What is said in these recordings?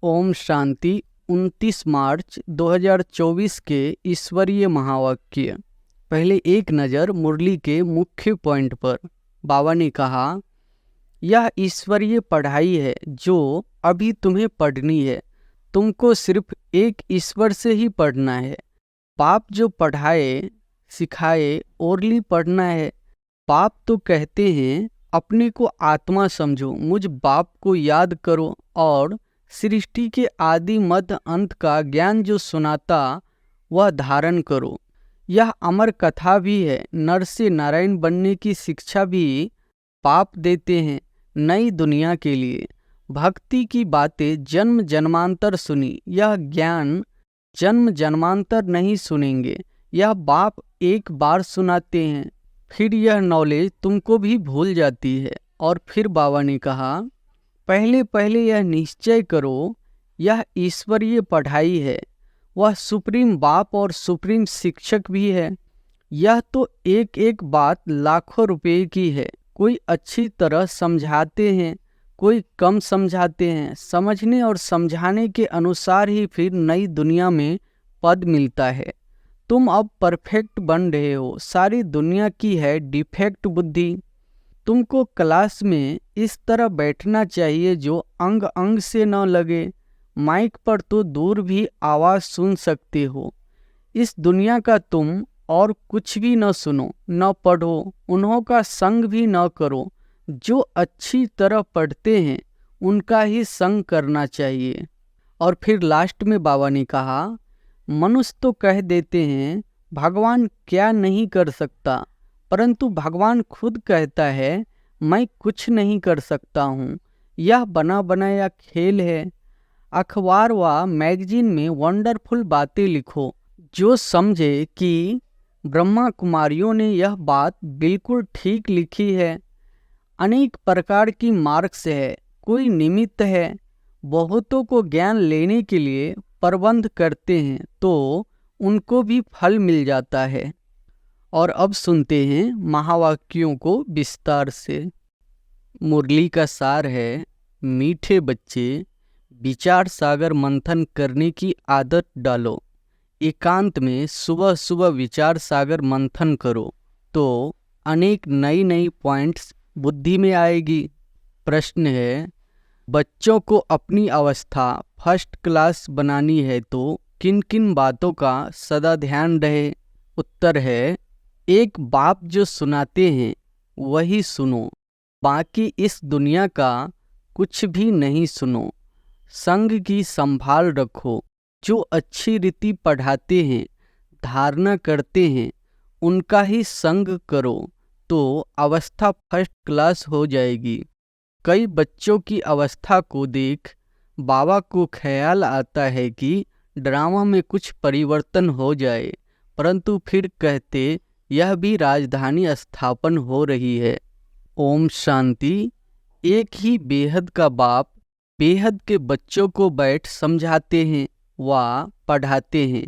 ओम शांति। 29 मार्च 2024 के ईश्वरीय महावाक्य। पहले एक नज़र मुरली के मुख्य पॉइंट पर। बाबा ने कहा, यह ईश्वरीय पढ़ाई है जो अभी तुम्हें पढ़नी है। तुमको सिर्फ एक ईश्वर से ही पढ़ना है। बाप जो पढ़ाए सिखाए ओरली पढ़ना है। बाप तो कहते हैं अपने को आत्मा समझो, मुझ बाप को याद करो और सृष्टि के आदि मध्य अंत का ज्ञान जो सुनाता वह धारण करो। यह अमर कथा भी है। नर से नारायण बनने की शिक्षा भी बाप देते हैं नई दुनिया के लिए। भक्ति की बातें जन्म जन्मांतर सुनी, यह ज्ञान जन्म जन्मांतर नहीं सुनेंगे। यह बाप एक बार सुनाते हैं, फिर यह नॉलेज तुमको भी भूल जाती है। और फिर बाबा ने कहा, पहले पहले यह निश्चय करो, यह ईश्वरीय पढ़ाई है। वह सुप्रीम बाप और सुप्रीम शिक्षक भी है। यह तो एक एक बात लाखों रुपए की है। कोई अच्छी तरह समझाते हैं, कोई कम समझाते हैं। समझने और समझाने के अनुसार ही फिर नई दुनिया में पद मिलता है। तुम अब परफेक्ट बन रहे हो। सारी दुनिया की है डिफेक्ट बुद्धि। तुमको क्लास में इस तरह बैठना चाहिए जो अंग अंग से न लगे। माइक पर तो दूर भी आवाज़ सुन सकते हो। इस दुनिया का तुम और कुछ भी न सुनो, न पढ़ो, उन्हों का संग भी न करो। जो अच्छी तरह पढ़ते हैं उनका ही संग करना चाहिए। और फिर लास्ट में बाबा ने कहा, मनुष्य तो कह देते हैं भगवान क्या नहीं कर सकता, परंतु भगवान खुद कहता है मैं कुछ नहीं कर सकता हूँ। यह बना बनाया खेल है। अखबार व मैगजीन में वंडरफुल बातें लिखो। जो समझे कि ब्रह्मा कुमारियों ने यह बात बिल्कुल ठीक लिखी है। अनेक प्रकार की मार्क्स है, कोई निमित्त है। बहुतों को ज्ञान लेने के लिए प्रबंध करते हैं तो उनको भी फल मिल जाता है। और अब सुनते हैं महावाक्यों को विस्तार से। मुरली का सार है, मीठे बच्चे विचार सागर मंथन करने की आदत डालो। एकांत में सुबह सुबह विचार सागर मंथन करो तो अनेक नई नई पॉइंट्स बुद्धि में आएगी। प्रश्न है, बच्चों को अपनी अवस्था फर्स्ट क्लास बनानी है तो किन किन बातों का सदा ध्यान रहे। उत्तर है, एक बाप जो सुनाते हैं वही सुनो, बाकी इस दुनिया का कुछ भी नहीं सुनो। संग की संभाल रखो। जो अच्छी रीति पढ़ाते हैं धारणा करते हैं उनका ही संग करो तो अवस्था फर्स्ट क्लास हो जाएगी। कई बच्चों की अवस्था को देख बाबा को ख्याल आता है कि ड्रामा में कुछ परिवर्तन हो जाए, परंतु फिर कहते यह भी राजधानी स्थापन हो रही है। ओम शांति। एक ही बेहद का बाप बेहद के बच्चों को बैठ समझाते हैं व पढ़ाते हैं।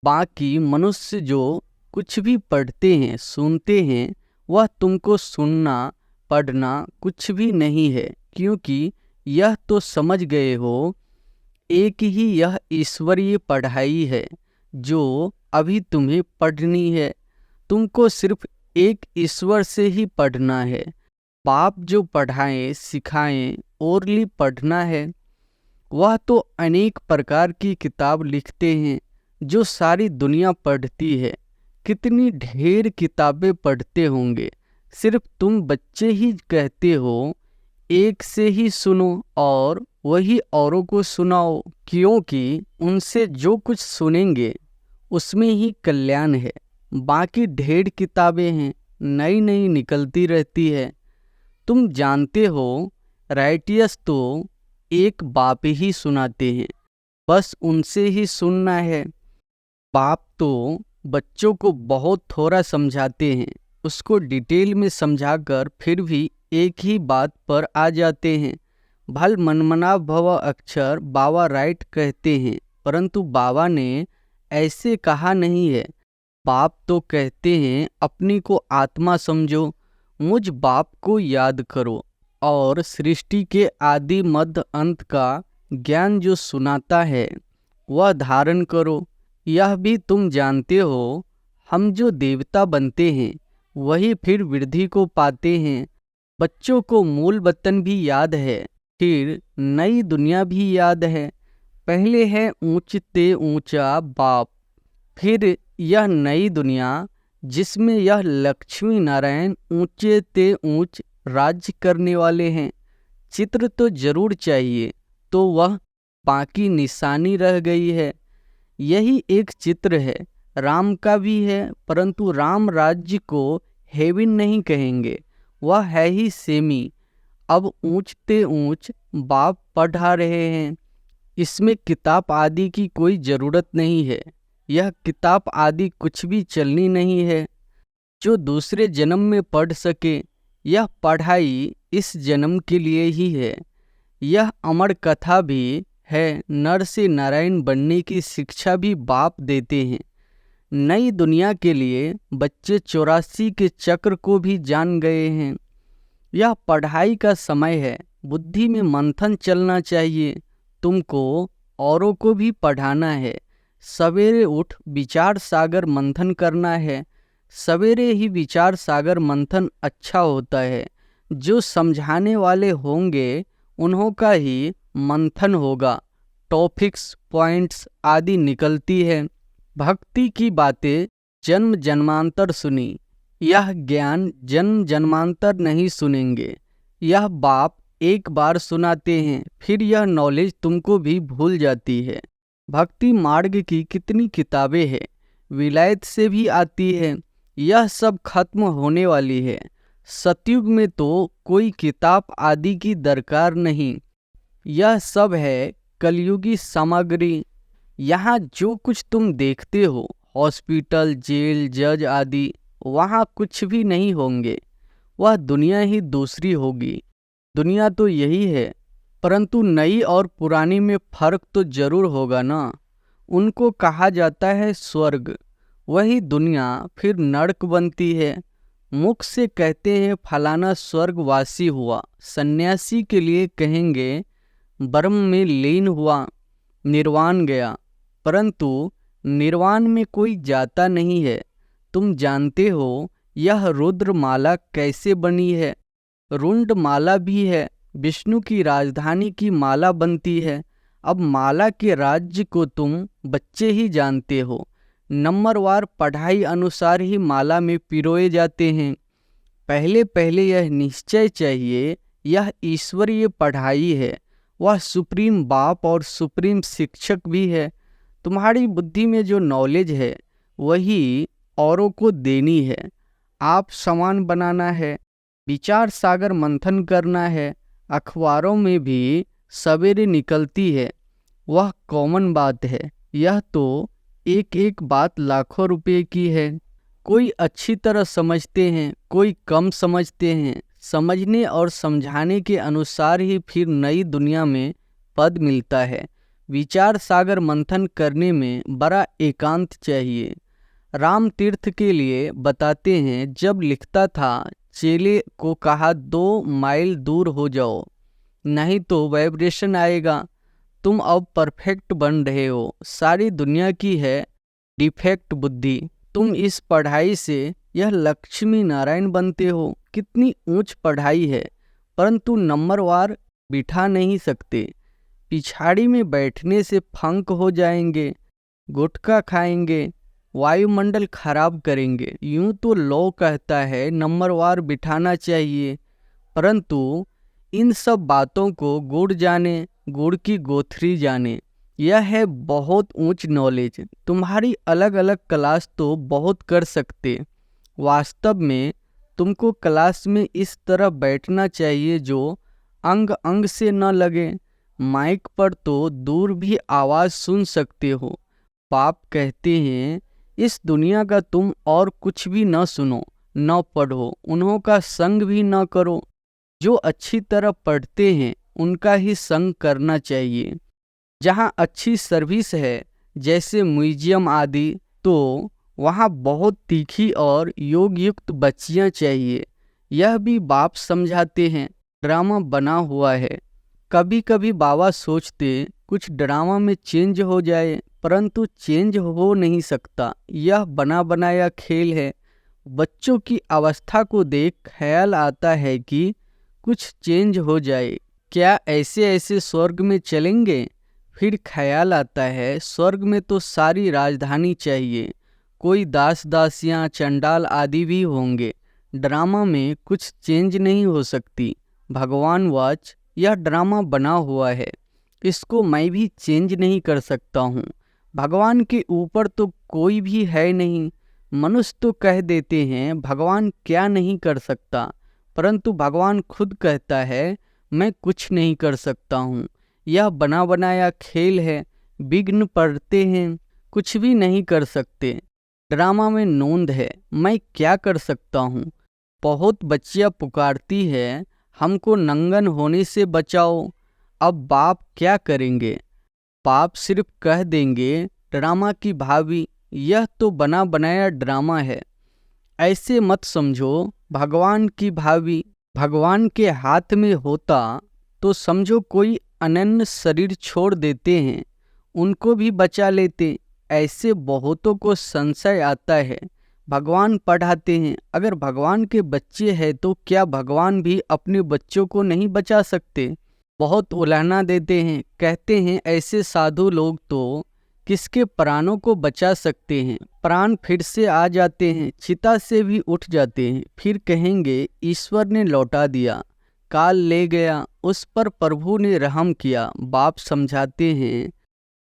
बाकी मनुष्य जो कुछ भी पढ़ते हैं सुनते हैं वह तुमको सुनना पढ़ना कुछ भी नहीं है, क्योंकि यह तो समझ गए हो एक ही यह ईश्वरीय पढ़ाई है जो अभी तुम्हें पढ़नी है। तुमको सिर्फ एक ईश्वर से ही पढ़ना है। बाप जो पढ़ाएं सिखाएं ओरली पढ़ना है। वह तो अनेक प्रकार की किताब लिखते हैं जो सारी दुनिया पढ़ती है। कितनी ढेर किताबें पढ़ते होंगे। सिर्फ तुम बच्चे ही कहते हो एक से ही सुनो और वही औरों को सुनाओ, क्योंकि उनसे जो कुछ सुनेंगे उसमें ही कल्याण है। बाकी ढेर किताबें हैं, नई नई निकलती रहती है। तुम जानते हो राइटियस तो एक बाप ही सुनाते हैं, बस उनसे ही सुनना है। बाप तो बच्चों को बहुत थोड़ा समझाते हैं, उसको डिटेल में समझाकर फिर भी एक ही बात पर आ जाते हैं। भल मनमना भव अक्षर बाबा राइट कहते हैं, परंतु बाबा ने ऐसे कहा नहीं है। बाप तो कहते हैं अपनी को आत्मा समझो, मुझ बाप को याद करो और सृष्टि के आदि मध्य अंत का ज्ञान जो सुनाता है वह धारण करो। यह भी तुम जानते हो, हम जो देवता बनते हैं वही फिर वृद्धि को पाते हैं। बच्चों को मूल वतन भी याद है, फिर नई दुनिया भी याद है। पहले है ऊंचते ऊंचा बाप, फिर यह नई दुनिया जिसमें यह लक्ष्मी नारायण ऊंचे ते ऊंच राज्य करने वाले हैं। चित्र तो जरूर चाहिए, तो वह बाकी निशानी रह गई है। यही एक चित्र है, राम का भी है, परंतु राम राज्य को हेवन नहीं कहेंगे, वह है ही सेमी। अब ऊंचते ऊंच बाप पढ़ा रहे हैं। इसमें किताब आदि की कोई ज़रूरत नहीं है। यह किताब आदि कुछ भी चलनी नहीं है जो दूसरे जन्म में पढ़ सके। यह पढ़ाई इस जन्म के लिए ही है। यह अमर कथा भी है, नर से नारायण बनने की शिक्षा भी बाप देते हैं। नई दुनिया के लिए बच्चे 84 के चक्र को भी जान गए हैं। यह पढ़ाई का समय है, बुद्धि में मंथन चलना चाहिए। तुमको औरों को भी पढ़ाना है। सवेरे उठ विचार सागर मंथन करना है। सवेरे ही विचार सागर मंथन अच्छा होता है। जो समझाने वाले होंगे उन्हों का ही मंथन होगा। टॉपिक्स, पॉइंट्स आदि निकलती है। भक्ति की बातें जन्म जन्मांतर सुनी, यह ज्ञान जन्म जन्मांतर नहीं सुनेंगे। यह बाप एक बार सुनाते हैं, फिर यह नॉलेज तुमको भी भूल जाती है। भक्ति मार्ग की कितनी किताबें हैं, विलायत से भी आती है। यह सब खत्म होने वाली है। सतयुग में तो कोई किताब आदि की दरकार नहीं। यह सब है कलयुगी सामग्री। यहाँ जो कुछ तुम देखते हो, हॉस्पिटल, जेल, जज आदि, वहाँ कुछ भी नहीं होंगे। वह दुनिया ही दूसरी होगी। दुनिया तो यही है, परंतु नई और पुरानी में फर्क तो जरूर होगा ना। उनको कहा जाता है स्वर्ग। वही दुनिया फिर नर्क बनती है। मुख से कहते हैं फलाना स्वर्गवासी हुआ, सन्यासी के लिए कहेंगे ब्रह्म में लीन हुआ, निर्वाण गया। परंतु निर्वाण में कोई जाता नहीं है। तुम जानते हो यह रुद्र माला कैसे बनी है। रुंड माला भी है, विष्णु की राजधानी की माला बनती है। अब माला के राज्य को तुम बच्चे ही जानते हो। नंबरवार पढ़ाई अनुसार ही माला में पिरोए जाते हैं। पहले पहले यह निश्चय चाहिए, यह ईश्वरीय पढ़ाई है। वह सुप्रीम बाप और सुप्रीम शिक्षक भी है। तुम्हारी बुद्धि में जो नॉलेज है वही औरों को देनी है। आप समान बनाना है, विचार सागर मंथन करना है। अखबारों में भी सवेरे निकलती है, वह कॉमन बात है। यह तो एक एक बात लाखों रुपए की है। कोई अच्छी तरह समझते हैं, कोई कम समझते हैं। समझने और समझाने के अनुसार ही फिर नई दुनिया में पद मिलता है। विचार सागर मंथन करने में बड़ा एकांत चाहिए। राम तीर्थ के लिए बताते हैं, जब लिखता था चेले को कहा 2 माइल दूर हो जाओ, नहीं तो वाइब्रेशन आएगा। तुम अब परफेक्ट बन रहे हो, सारी दुनिया की है डिफेक्ट बुद्धि। तुम इस पढ़ाई से यह लक्ष्मी नारायण बनते हो। कितनी ऊंच पढ़ाई है, परंतु नंबरवार बिठा नहीं सकते। पिछाड़ी में बैठने से फंक हो जाएंगे, गुटखा खाएंगे, वायुमंडल खराब करेंगे। यूं तो लॉ कहता है नंबरवार बिठाना चाहिए, परंतु इन सब बातों को गुड़ जाने, गुड़ की गोथरी जाने। यह है बहुत ऊंच नॉलेज। तुम्हारी अलग अलग क्लास तो बहुत कर सकते। वास्तव में तुमको क्लास में इस तरह बैठना चाहिए जो अंग अंग से न लगे। माइक पर तो दूर भी आवाज़ सुन सकते हो। बाप कहते हैं इस दुनिया का तुम और कुछ भी न सुनो, न पढ़ो, उन्हों का संग भी न करो। जो अच्छी तरह पढ़ते हैं उनका ही संग करना चाहिए। जहाँ अच्छी सर्विस है, जैसे म्यूजियम आदि, तो वहाँ बहुत तीखी और योग युक्त बच्चियाँ चाहिए। यह भी बाप समझाते हैं, ड्रामा बना हुआ है। कभी कभी बाबा सोचते कुछ ड्रामा में चेंज हो जाए, परंतु चेंज हो नहीं सकता। यह बना बनाया खेल है। बच्चों की अवस्था को देख ख्याल आता है कि कुछ चेंज हो जाए, क्या ऐसे ऐसे स्वर्ग में चलेंगे। फिर ख्याल आता है स्वर्ग में तो सारी राजधानी चाहिए, कोई दास दासियां चंडाल आदि भी होंगे। ड्रामा में कुछ चेंज नहीं हो सकती। भगवान वाच, यह ड्रामा बना हुआ है, इसको मैं भी चेंज नहीं कर सकता हूँ। भगवान के ऊपर तो कोई भी है नहीं। मनुष्य तो कह देते हैं भगवान क्या नहीं कर सकता, परंतु भगवान खुद कहता है मैं कुछ नहीं कर सकता हूँ। यह बना बनाया खेल है। विघ्न पड़ते हैं, कुछ भी नहीं कर सकते। ड्रामा में नोंद है, मैं क्या कर सकता हूँ। बहुत बच्चियाँ पुकारती है हमको नंगन होने से बचाओ। अब बाप क्या करेंगे। बाप सिर्फ कह देंगे ड्रामा की भाभी, यह तो बना बनाया ड्रामा है, ऐसे मत समझो। भगवान की भाभी भगवान के हाथ में होता तो समझो कोई अनन्य शरीर छोड़ देते हैं, उनको भी बचा लेते। ऐसे बहुतों को संशय आता है। भगवान पढ़ाते हैं, अगर भगवान के बच्चे हैं तो क्या भगवान भी अपने बच्चों को नहीं बचा सकते। बहुत उलाहना देते हैं, कहते हैं ऐसे साधु लोग तो किसके प्राणों को बचा सकते हैं। प्राण फिर से आ जाते हैं, चिता से भी उठ जाते हैं, फिर कहेंगे ईश्वर ने लौटा दिया, काल ले गया, उस पर प्रभु ने रहम किया। बाप समझाते हैं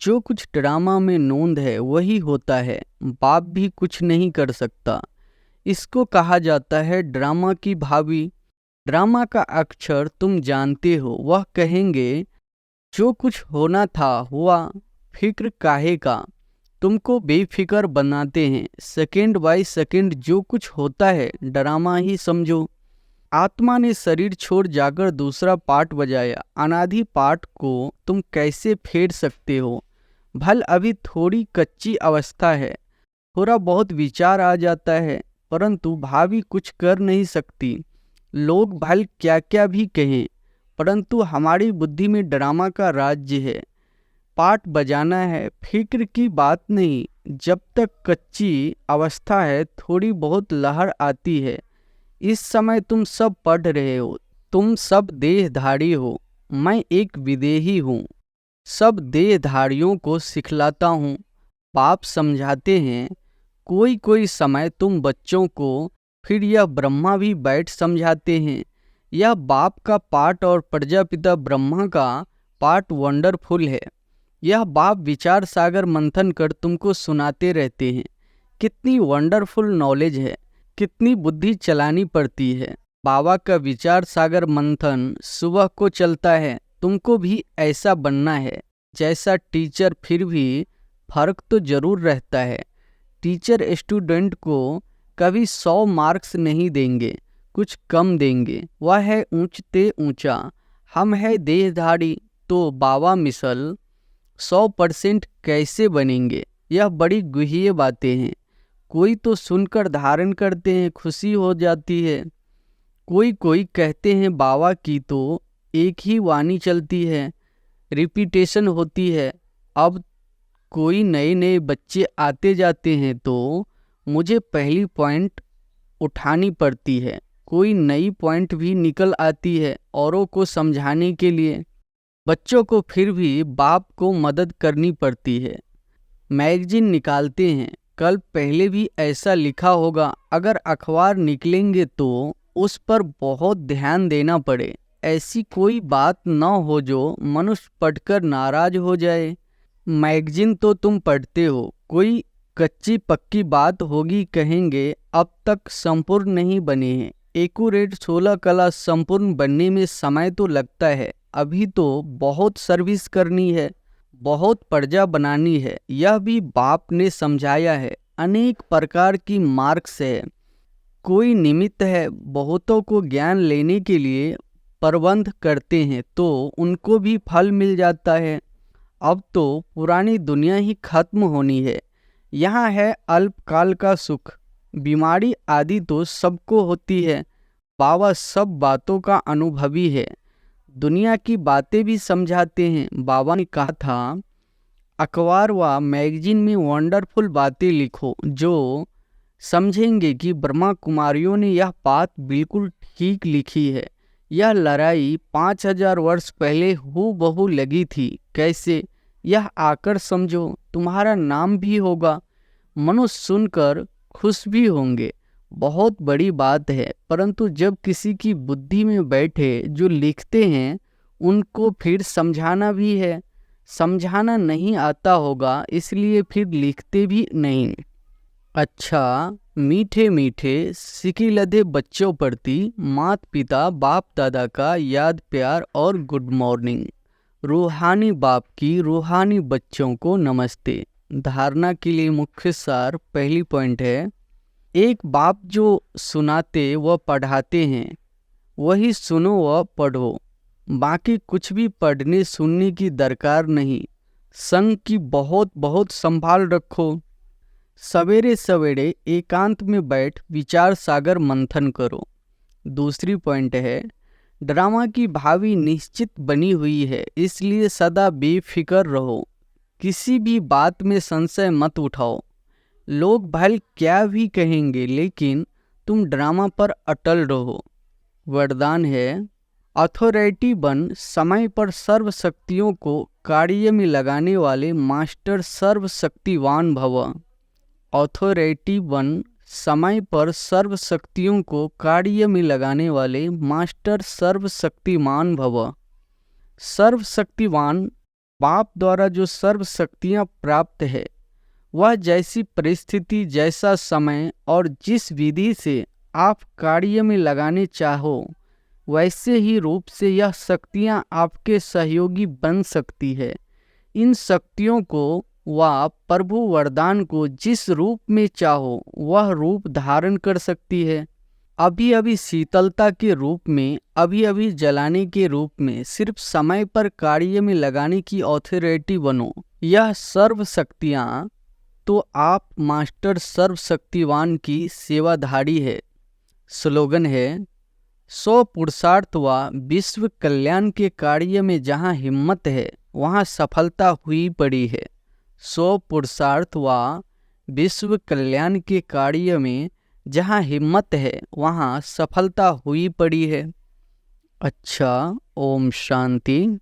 जो कुछ ड्रामा में नोंद है वही होता है, बाप भी कुछ नहीं कर सकता। इसको कहा जाता है ड्रामा की भाभी। ड्रामा का अक्षर तुम जानते हो, वह कहेंगे जो कुछ होना था हुआ, फिक्र काहे का। तुमको बेफिक्र बनाते हैं। सेकंड बाय सेकंड जो कुछ होता है ड्रामा ही समझो। आत्मा ने शरीर छोड़ जाकर दूसरा पार्ट बजाया, अनादि पार्ट को तुम कैसे फेर सकते हो। भल अभी थोड़ी कच्ची अवस्था है, थोड़ा बहुत विचार आ जाता है, परंतु भाभी कुछ कर नहीं सकती। लोग भल क्या क्या भी कहें, परंतु हमारी बुद्धि में ड्रामा का राज्य है। पार्ट बजाना है, फिक्र की बात नहीं। जब तक कच्ची अवस्था है थोड़ी बहुत लहर आती है। इस समय तुम सब पढ़ रहे हो, तुम सब देहधारी हो, मैं एक विदेही हूँ, सब देहधारियों को सिखलाता हूँ। बाप समझाते हैं कोई कोई समय तुम बच्चों को, फिर यह ब्रह्मा भी बैठ समझाते हैं। यह बाप का पाठ और प्रजापिता ब्रह्मा का पाठ वंडरफुल है। यह बाप विचार सागर मंथन कर तुमको सुनाते रहते हैं। कितनी वंडरफुल नॉलेज है, कितनी बुद्धि चलानी पड़ती है। बाबा का विचार सागर मंथन सुबह को चलता है, तुमको भी ऐसा बनना है जैसा टीचर। फिर भी फर्क तो जरूर रहता है। टीचर स्टूडेंट को कभी 100 मार्क्स नहीं देंगे, कुछ कम देंगे। वह है ऊंचते ऊंचा, हम है देहधारी, तो बाबा मिसल 100% कैसे बनेंगे। यह बड़ी गुह्य बातें हैं। कोई तो सुनकर धारण करते हैं, खुशी हो जाती है। कोई कोई कहते हैं बाबा की तो एक ही वाणी चलती है, रिपीटेशन होती है। अब कोई नए नए बच्चे आते जाते हैं तो मुझे पहली पॉइंट उठानी पड़ती है, कोई नई पॉइंट भी निकल आती है औरों को समझाने के लिए। बच्चों को फिर भी बाप को मदद करनी पड़ती है। मैगजीन निकालते हैं, कल पहले भी ऐसा लिखा होगा। अगर अखबार निकलेंगे तो उस पर बहुत ध्यान देना पड़े। ऐसी कोई बात न हो जो मनुष्य पढ़कर नाराज हो जाए। मैगजीन तो तुम पढ़ते हो, कोई कच्ची पक्की बात होगी, कहेंगे अब तक संपूर्ण नहीं बने हैं। एक्यूरेट 16 कला संपूर्ण बनने में समय तो लगता है। अभी तो बहुत सर्विस करनी है, बहुत प्रजा बनानी है। यह भी बाप ने समझाया है। अनेक प्रकार की मार्क्स है, कोई निमित्त है। बहुतों को ज्ञान लेने के लिए प्रबंध करते हैं तो उनको भी फल मिल जाता है। अब तो पुरानी दुनिया ही खत्म होनी है। यहाँ है अल्पकाल का सुख, बीमारी आदि तो सबको होती है। बाबा सब बातों का अनुभवी है। दुनिया की बातें भी समझाते हैं। बाबा ने कहा था, अखबार व मैगजीन में वंडरफुल बातें लिखो जो समझेंगे कि ब्रह्मा कुमारियों ने यह बात बिल्कुल ठीक लिखी है। यह लड़ाई 5000 वर्ष पहले हूबहू लगी थी। कैसे? यह आकर समझो, तुम्हारा नाम भी होगा। मनुष्य सुनकर खुश भी होंगे। बहुत बड़ी बात है, परंतु जब किसी की बुद्धि में बैठे जो लिखते हैं उनको फिर समझाना भी है। समझाना नहीं आता होगा, इसलिए फिर लिखते भी नहीं। अच्छा, मीठे मीठे सिकी लदे बच्चों प्रति माता पिता बाप दादा का याद प्यार और गुड मॉर्निंग। रूहानी बाप की रूहानी बच्चों को नमस्ते। धारणा के लिए मुख्य सार पहली पॉइंट है, एक बाप जो सुनाते व पढ़ाते हैं वही सुनो व पढ़ो। बाकी कुछ भी पढ़ने सुनने की दरकार नहीं। संग की बहुत बहुत संभाल रखो। सवेरे सवेरे एकांत में बैठ विचार सागर मंथन करो। दूसरी पॉइंट है, ड्रामा की भावी निश्चित बनी हुई है, इसलिए सदा बेफिक्र रहो। किसी भी बात में संशय मत उठाओ। लोग भले क्या भी कहेंगे, लेकिन तुम ड्रामा पर अटल रहो। वरदान है, अथॉरिटी बन समय पर सर्व शक्तियों को कार्य में लगाने वाले मास्टर सर्वशक्तिवान भव। अथॉरिटी बन समय पर सर्व शक्तियों को कार्य में लगाने वाले मास्टर सर्वशक्तिमान भव। सर्वशक्तिवान बाप द्वारा जो सर्व शक्तियाँ प्राप्त है, वह जैसी परिस्थिति, जैसा समय और जिस विधि से आप कार्य में लगाने चाहो, वैसे ही रूप से यह शक्तियाँ आपके सहयोगी बन सकती है। इन शक्तियों को व प्रभु वरदान को जिस रूप में चाहो वह रूप धारण कर सकती है। अभी अभी शीतलता के रूप में, अभी अभी जलाने के रूप में, सिर्फ समय पर कार्य में लगाने की अथॉरिटी बनो। यह सर्व शक्तियाँ तो आप मास्टर सर्वशक्तिवान की सेवाधारी है। स्लोगन है, 100 पुरुषार्थ व विश्व कल्याण के कार्य में जहाँ हिम्मत है वहाँ सफलता हुई पड़ी है। 100 पुरुषार्थ व विश्व कल्याण के कार्य में जहाँ हिम्मत है वहाँ सफलता हुई पड़ी है। अच्छा, ओम शांति।